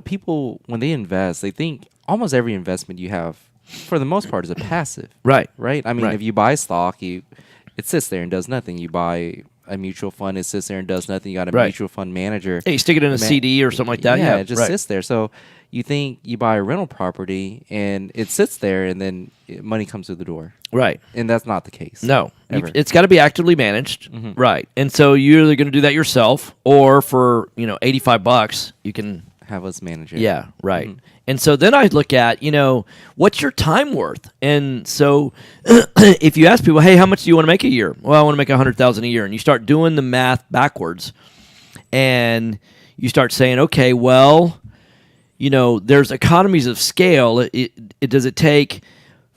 people when they invest, they think almost every investment you have, for the most part, is a passive. Right. I mean, if you buy stock, it sits there and does nothing. You buy a mutual fund, it sits there and does nothing. You got a mutual fund manager. Hey, you stick it in a CD or something like that. Yeah, it just sits there. So you think you buy a rental property and it sits there, and then money comes through the door. Right. And that's not the case. No. Ever. It's got to be actively managed. Mhm. Right. And so you're either going to do that yourself, or for $85 you can have us manage it. Yeah, right. And so then I look at, what's your time worth? And so if you ask people, hey, how much do you want to make a year? Well, I want to make $100,000 a year. And you start doing the math backwards, and you start saying, okay, well, there's economies of scale. Does it take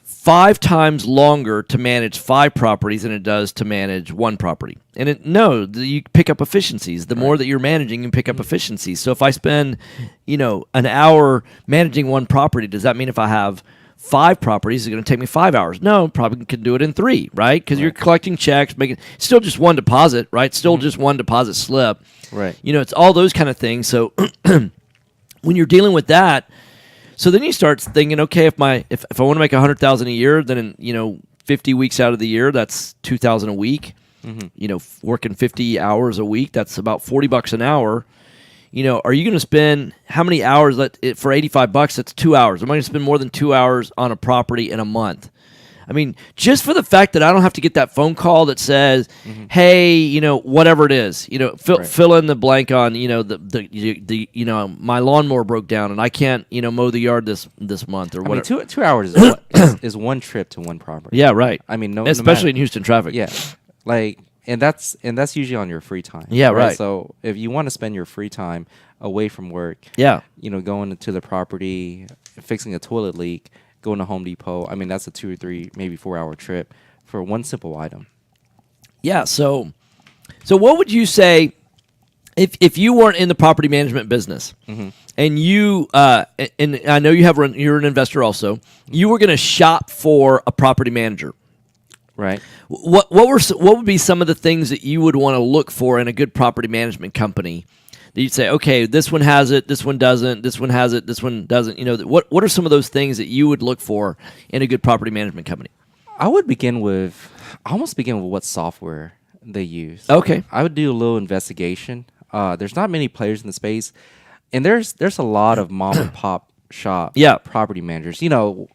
5 times longer to manage 5 properties than it does to manage 1 property? And you pick up efficiencies. The more that you're managing, you pick up efficiencies. So if I spend, an hour managing 1 property, does that mean if I have 5 properties, it's going to take me 5 hours? No, probably can do it in 3, right? Because you're collecting checks, making still just 1 deposit, right? Still just 1 deposit slip. Right. It's all those kind of things. So when you're dealing with that, so then you start thinking, okay, if I want to make $100,000 a year, then 50 weeks out of the year, that's $2,000 a week. Working 50 hours a week, that's about $40 an hour. Are you going to spend how many hours for $85? That's 2 hours. Am I going to spend more than 2 hours on a property in a month? I mean, just for the fact that I don't have to get that phone call that says, "Hey, whatever it is, fill in the blank on, my lawnmower broke down and I can't, mow the yard this month or whatever." I mean, 2 hours is one trip to one property. Yeah, right. I mean, especially in Houston traffic. Yeah, and that's usually on your free time. Yeah, right. So if you want to spend your free time away from work, going into the property, fixing a toilet leak, going to Home Depot, I mean, that's a 2 or 3, maybe 4 hour trip for one simple item. Yeah. So what would you say if you weren't in the property management business, and you and I know you're an investor also, you were going to shop for a property manager, right? What would be some of the things that you would want to look for in a good property management company? That you'd say, okay, this one has it, this one doesn't, this one has it, this one doesn't. What are some of those things that you would look for in a good property management company? I would begin with what software they use. Okay. I would do a little investigation. There's not many players in the space, and there's a lot of mom and pop shop property managers.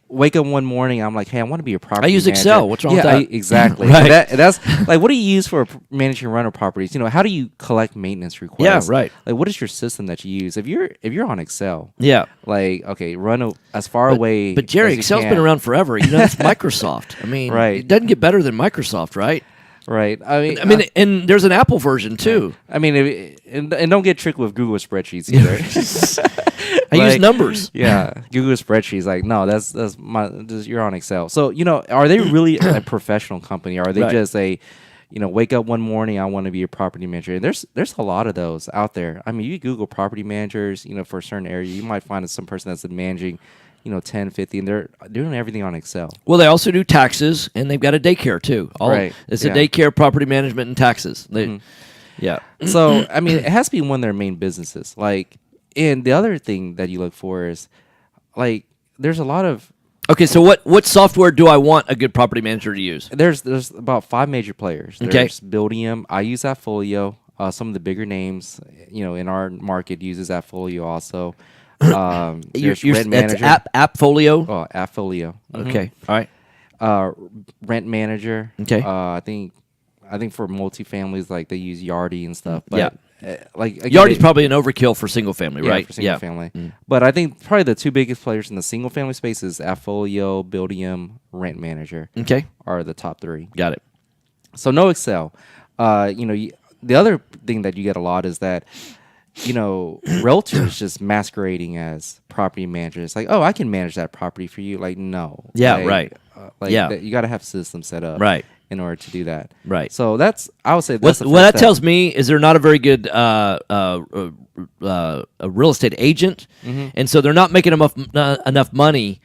Wake up one morning, I'm like, hey, I want to be a property manager. I use Excel. What's wrong with that? Exactly. Right. That's like, what do you use for managing rental properties? How do you collect maintenance requests? Yeah, right. Like, what is your system that you use? If you're on Excel, okay, run as far away. But Jerry, as you Excel's can. been around forever. It's Microsoft. I mean, it doesn't get better than Microsoft, right? Right. I mean, and there's an Apple version too. I mean, and don't get tricked with Google spreadsheets either. I use numbers. Yeah, Google spreadsheets. Like, no, that's you're on Excel. So are they really a professional company? Or are they just wake up one morning, I want to be a property manager? And there's a lot of those out there. I mean, you Google property managers, for a certain area, you might find some person that's managing 10, 50, and they're doing everything on Excel. Well, they also do taxes, and they've got a daycare too. It's a daycare, property management, and taxes. Yeah. So, I mean, it has to be one of their main businesses. And the other thing that you look for is, there's a lot of... Okay, so what software do I want a good property manager to use? There's about 5 major players. Okay. There's Buildium. I use Appfolio. Some of the bigger names, in our market uses Appfolio also. There's Rent Manager. Appfolio? Oh, Appfolio. Okay. All right. Rent Manager. Okay. I think for multifamilies, they use Yardi and stuff. But like again, Yardi's probably an overkill for single family, yeah, right? for single family. But I think probably the two biggest players in the single family space is Appfolio, Buildium, Rent Manager. Okay, are the top three. Got it. So no Excel. The other thing that you get a lot is that realtors just masquerading as property managers. Like, oh, I can manage that property for you. Like, no. Yeah, like, right. You got to have systems set up, right, in order to do that. Right. So I would say that's what that tells me is they're not a very good a real estate agent, and so they're not making enough money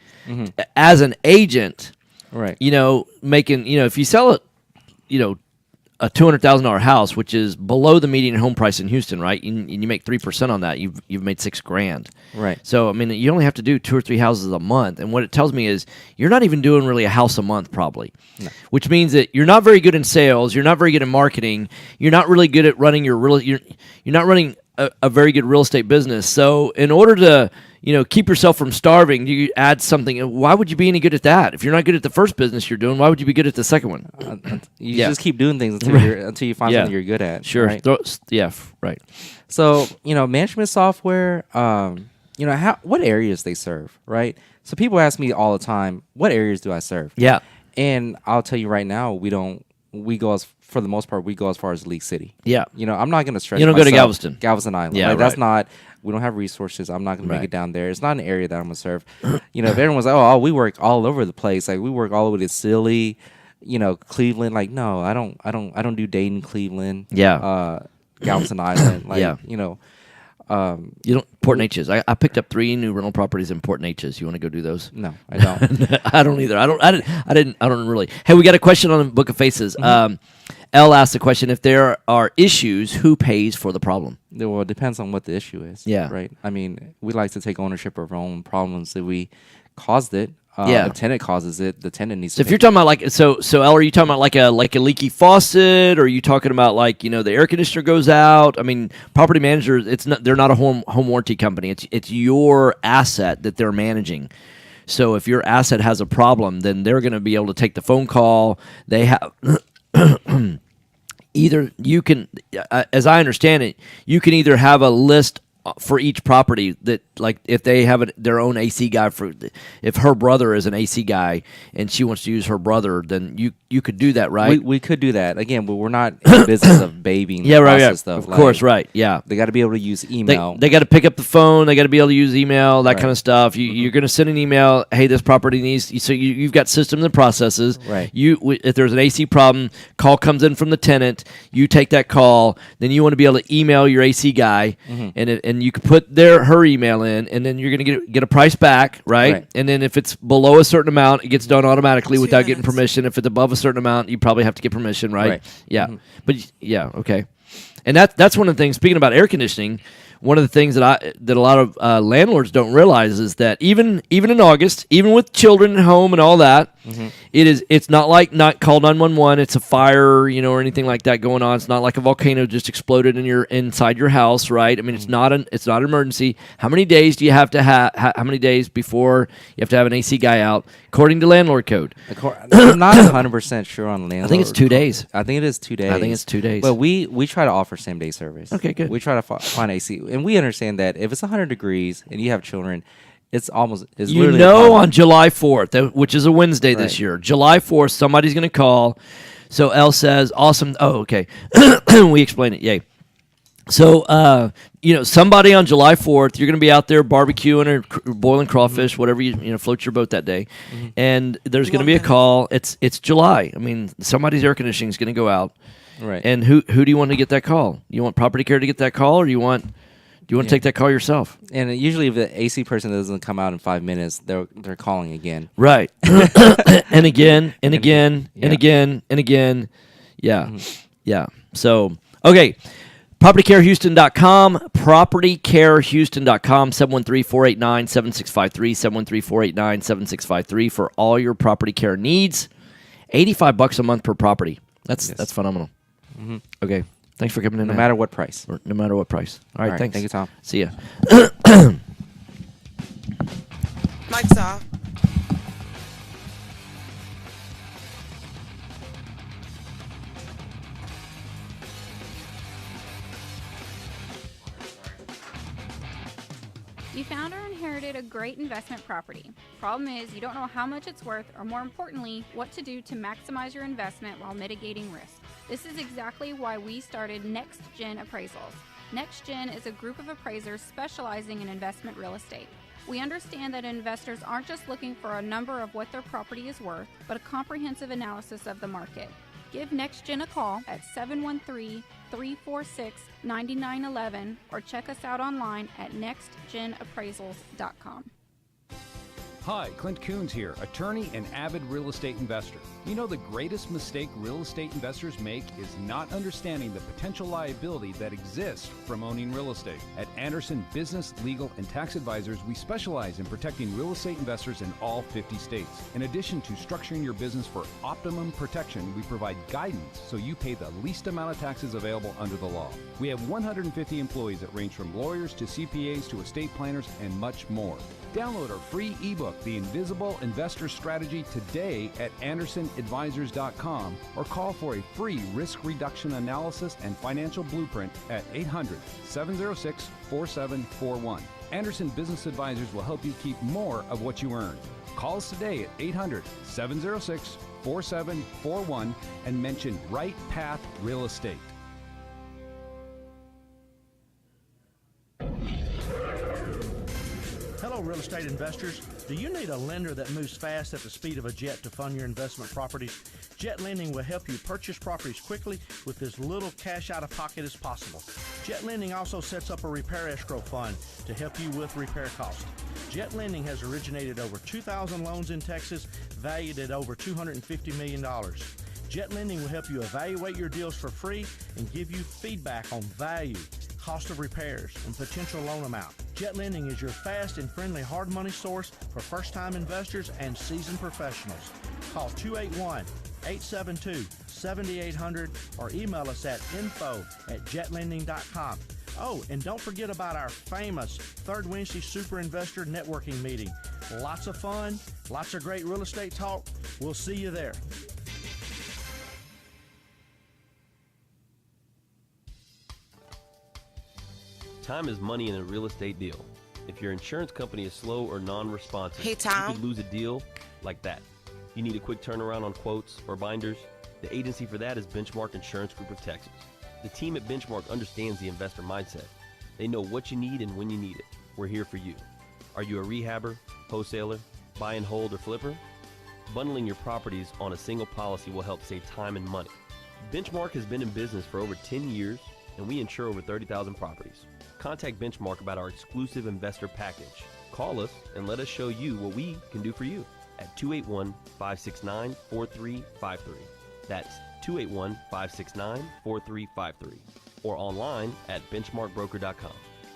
as an agent. Right. Making if you sell it, a $200,000 house, which is below the median home price in Houston, right? And you make 3% on that, you've made $6,000. Right. So I mean, you only have to do 2 or 3 houses a month, and what it tells me is you're not even doing really a house a month, probably. No. Which means that you're not very good in sales, you're not very good in marketing, you're not really good at running you're not running a very good real estate business. So in order to keep yourself from starving, you add something. Why would you be any good at that? If you're not good at the first business you're doing, why would you be good at the second one? You just keep doing things until you find something you're good at. Sure. Right? Right. So management software. What areas they serve, right? So people ask me all the time, what areas do I serve? Yeah. And I'll tell you right now, for the most part, we go as far as League City. Yeah. I'm not going to stretch. You don't go to Galveston. Galveston Island. Yeah, That's not. We don't have resources. I'm not going to make it down there. It's not an area that I'm going to serve. If everyone's like, oh, we work all over the place. Like we work all over to Silly, Cleveland. Like, no, I don't do Dayton, Cleveland. Yeah. Galveston Island. Like, yeah. You don't Port Neches. I picked up 3 new rental properties in Port Neches. You want to go do those? No, I don't. I don't either. I don't really. Hey, we got a question on the Book of Faces. L asked the question: if there are issues, who pays for the problem? Well, it depends on what the issue is. Yeah. Right. I mean, we like to take ownership of our own problems. If we caused it, the tenant causes it. The tenant needs. So if you're talking about so L, are you talking about like a leaky faucet, or are you talking about the air conditioner goes out? I mean, property managers, they're not a home warranty company. It's your asset that they're managing. So if your asset has a problem, then they're going to be able to take the phone call. They have. Either you can, as I understand it, you can either have a list for each property that, like, if they have their own AC guy, if her brother is an AC guy and she wants to use her brother, then you could do that, right? We could do that again, but we're not in the business of babying the process, though. Of course, right? Yeah, they got to be able to use email. They got to pick up the phone. They got to be able to use email, that kind of stuff. You're going to send an email. Hey, this property needs. So you've got systems and processes. Right. If there's an AC problem, call comes in from the tenant. You take that call. Then you want to be able to email your AC guy, and you can put her email in, and then you're going to get a price back, right? And then if it's below a certain amount, it gets done automatically without getting permission. If it's above a certain amount, you probably have to get permission, right? Yeah. But yeah, okay. And that's one of the things. Speaking about air conditioning, one of the things that a lot of landlords don't realize is that even in August, even with children at home and all that, it's not like not call 911. It's a fire, or anything like that going on. It's not like a volcano just exploded inside your house, right? I mean, it's not an emergency. How many days do you have to have? How many days before you have to have an AC guy out, according to landlord code? I'm not 100% sure on landlord. I think it's 2 days. I think it is 2 days. I think it's 2 days. But we try to offer same day service. Okay, good. We try to find AC, and we understand that if it's 100 degrees and you have children, it's literally on July 4th, which is a Wednesday this year, July 4th, somebody's going to call. So L says, awesome. Oh, okay. We explain it. Yay. So, somebody on July 4th, you're going to be out there barbecuing or boiling crawfish, whatever float your boat that day. And there's going to be a call. It's July. I mean, somebody's air conditioning is going to go out. Right. And who do you want to get that call? You want property care to get that call, or do you want to take that call yourself? And usually, if the AC person doesn't come out in 5 minutes, they're calling again. Right. and again, and again, and again, and again. Yeah. Yeah. So, okay. PropertyCareHouston.com, PropertyCareHouston.com, 713-489-7653, 713-489-7653 for all your property care needs. $85 a month per property. That's phenomenal. Okay. Thanks for coming in. No matter what price. No matter what price. All right, thanks. Thank you, Tom. See ya. Mike's off. You found or inherited a great investment property. Problem is, you don't know how much it's worth, or more importantly, what to do to maximize your investment while mitigating risk. This is exactly why we started NextGen Appraisals. NextGen is a group of appraisers specializing in investment real estate. We understand that investors aren't just looking for a number of what their property is worth, but a comprehensive analysis of the market. Give NextGen a call at 713-346-9911 or check us out online at nextgenappraisals.com. Hi, Clint Coons here, attorney and avid real estate investor. You know, the greatest mistake real estate investors make is not understanding the potential liability that exists from owning real estate. At Anderson Business, Legal, and Tax Advisors, we specialize in protecting real estate investors in all 50 states. In addition to structuring your business for optimum protection, we provide guidance so you pay the least amount of taxes available under the law. We have 150 employees that range from lawyers to CPAs to estate planners and much more. Download our free ebook, The Invisible Investor Strategy, today at AndersonAdvisors.com or call for a free risk reduction analysis and financial blueprint at 800-706-4741. Anderson Business Advisors will help you keep more of what you earn. Call us today at 800-706-4741 and mention Right Path Real Estate. Hello, real estate investors. Do you need a lender that moves fast at the speed of a jet to fund your investment properties? Jet Lending will help you purchase properties quickly with as little cash out of pocket as possible. Jet Lending also sets up a repair escrow fund to help you with repair costs. Jet Lending has originated over 2,000 loans in Texas, valued at over $250 million. Jet Lending will help you evaluate your deals for free and give you feedback on value, cost of repairs, and potential loan amount. Jet Lending is your fast and friendly hard money source for first-time investors and seasoned professionals. Call 281-872-7800 or email us at info@jetlending.com. Oh, and don't forget about our famous Third Wednesday Super Investor Networking Meeting. Lots of fun, lots of great real estate talk. We'll see you there. Time is money in a real estate deal. If your insurance company is slow or non-responsive, Hey, Tom. you could lose a deal like that. You need a quick turnaround on quotes or binders? The agency for that is Benchmark Insurance Group of Texas. The team at Benchmark understands the investor mindset. They know what you need and when you need it. We're here for you. Are you a rehabber, wholesaler, buy and hold, or flipper? Bundling your properties on a single policy will help save time and money. Benchmark has been in business for over 10 years, and we insure over 30,000 properties. Contact Benchmark about our exclusive investor package. Call us and let us show you what we can do for you at 281-569-4353. That's 281-569-4353. Or online at benchmarkbroker.com.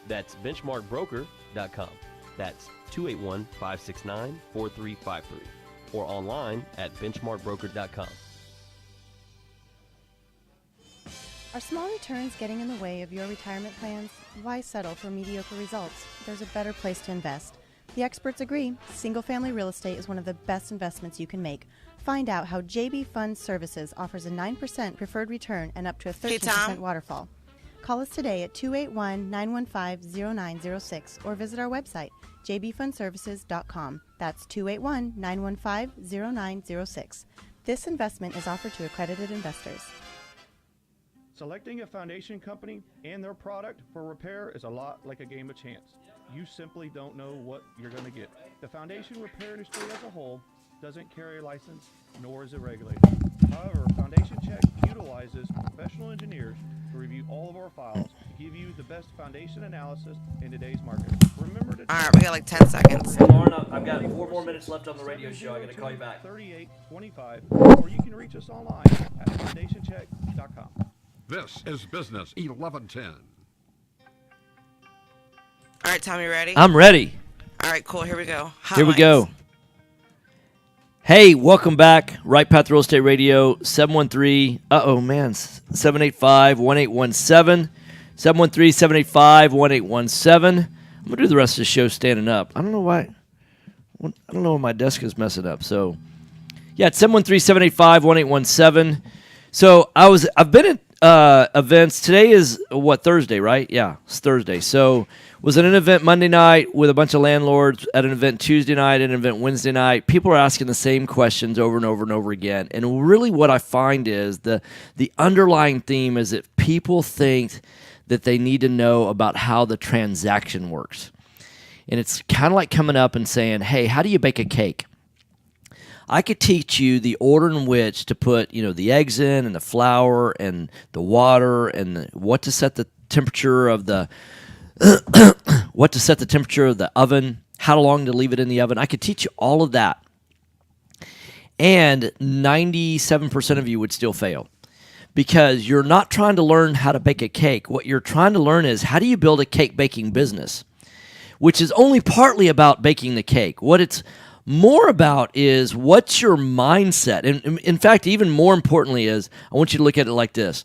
That's benchmarkbroker.com. That's 281-569-4353. Or online at benchmarkbroker.com. Are small returns getting in the way of your retirement plans? Why settle for mediocre results? There's a better place to invest. The experts agree, single-family real estate is one of the best investments you can make. Find out how JB Fund Services offers a 9% preferred return and up to a 13% waterfall. Call us today at 281-915-0906 or visit our website, jbfundservices.com. That's 281-915-0906. This investment is offered to accredited investors. Selecting a foundation company and their product for repair is a lot like a game of chance. You simply don't know what you're going to get. The foundation repair industry as a whole doesn't carry a license, nor is it regulated. However, Foundation Check utilizes professional engineers to review all of our files to give you the best foundation analysis in today's market. Remember to... All right, we got like 10 seconds. Lauren, I've got 4 more minutes left on the radio show. I got to call you back. 3825, or you can reach us online at foundationcheck.com. This is Business 1110. All right, Tom, you ready? I'm ready. All right, cool. Here we go. Here we go. Hey, welcome back. Right Path Real Estate Radio, 713, 785-1817. 713-785-1817. I'm going to do the rest of the show standing up. I don't know why. I don't know why my desk is messing up. So, yeah, it's 713-785-1817. So, I've been events. Today is what, Thursday, right? Yeah, it's Thursday. So was at an event Monday night with a bunch of landlords, at an event Tuesday night, at an event Wednesday night. People are asking the same questions over and over and over again. And really what I find is the underlying theme is that people think that they need to know about how the transaction works. And it's kind of like coming up and saying, hey, how do you bake a cake? I could teach you the order in which to put, the eggs in and the flour and the water and what to set the temperature of the what to set the temperature of the oven, how long to leave it in the oven. I could teach you all of that. And 97% of you would still fail because you're not trying to learn how to bake a cake. What you're trying to learn is how do you build a cake baking business, which is only partly about baking the cake. What it's more about is what's your mindset. And in fact, even more importantly is, I want you to look at it like this,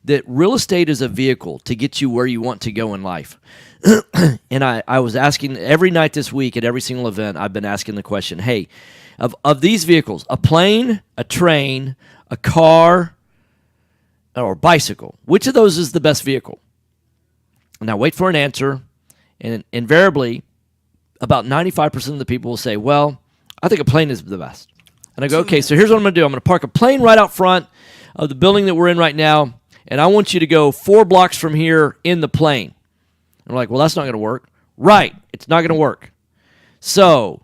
that real estate is a vehicle to get you where you want to go in life. And I was asking every night this week at every single event, I've been asking the question, hey, of these vehicles, a plane, a train, a car, or a bicycle, which of those is the best vehicle? Now wait for an answer, and invariably, about 95% of the people will say, well, I think a plane is the best. And I go, okay, so here's what I'm going to do. I'm going to park a plane right out front of the building that we're in right now, and I want you to go 4 blocks from here in the plane. And we're like, well, that's not going to work. Right, it's not going to work. So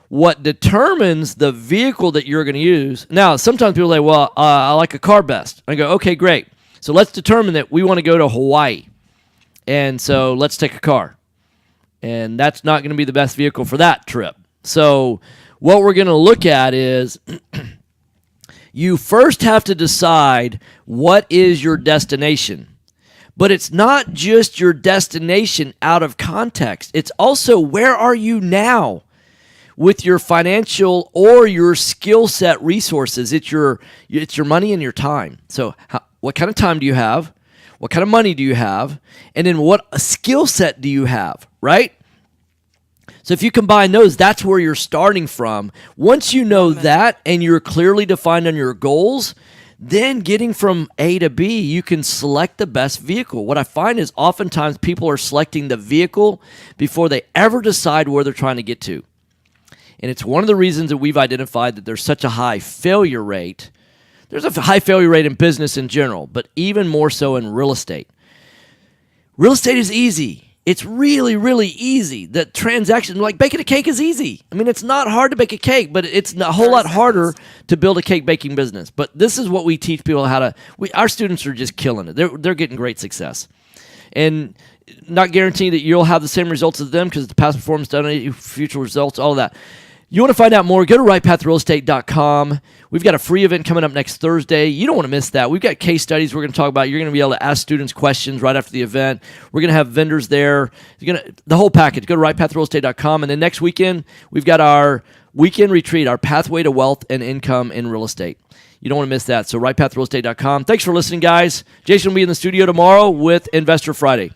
what determines the vehicle that you're going to use, now sometimes people say, well, I like a car best. I go, okay, great. So let's determine that we want to go to Hawaii. And so let's take a car. And that's not going to be the best vehicle for that trip. So what we're going to look at is you first have to decide what is your destination. But it's not just your destination out of context. It's also where are you now with your financial or your skill set resources. It's your money and your time. So what kind of time do you have? What kind of money do you have? And then what skill set do you have, right? So if you combine those, that's where you're starting from. Once you know that and you're clearly defined on your goals, then getting from A to B, you can select the best vehicle. What I find is oftentimes people are selecting the vehicle before they ever decide where they're trying to get to. And it's one of the reasons that we've identified that there's such a high failure rate. There's a high failure rate in business in general, but even more so in real estate. Real estate is easy. It's really, really easy. The transaction, like baking a cake is easy. I mean, it's not hard to bake a cake, but it's a whole lot harder to build a cake baking business. But this is what we teach people how to, our students are just killing it. They're getting great success. And not guaranteeing that you'll have the same results as them because the past performance doesn't need future results, all of that. You want to find out more, go to rightpathrealestate.com. We've got a free event coming up next Thursday. You don't want to miss that. We've got case studies we're going to talk about. You're going to be able to ask students questions right after the event. We're going to have vendors there. The whole package. Go to rightpathrealestate.com. And then next weekend, we've got our weekend retreat, our pathway to wealth and income in real estate. You don't want to miss that. So rightpathrealestate.com. Thanks for listening, guys. Jason will be in the studio tomorrow with Investor Friday.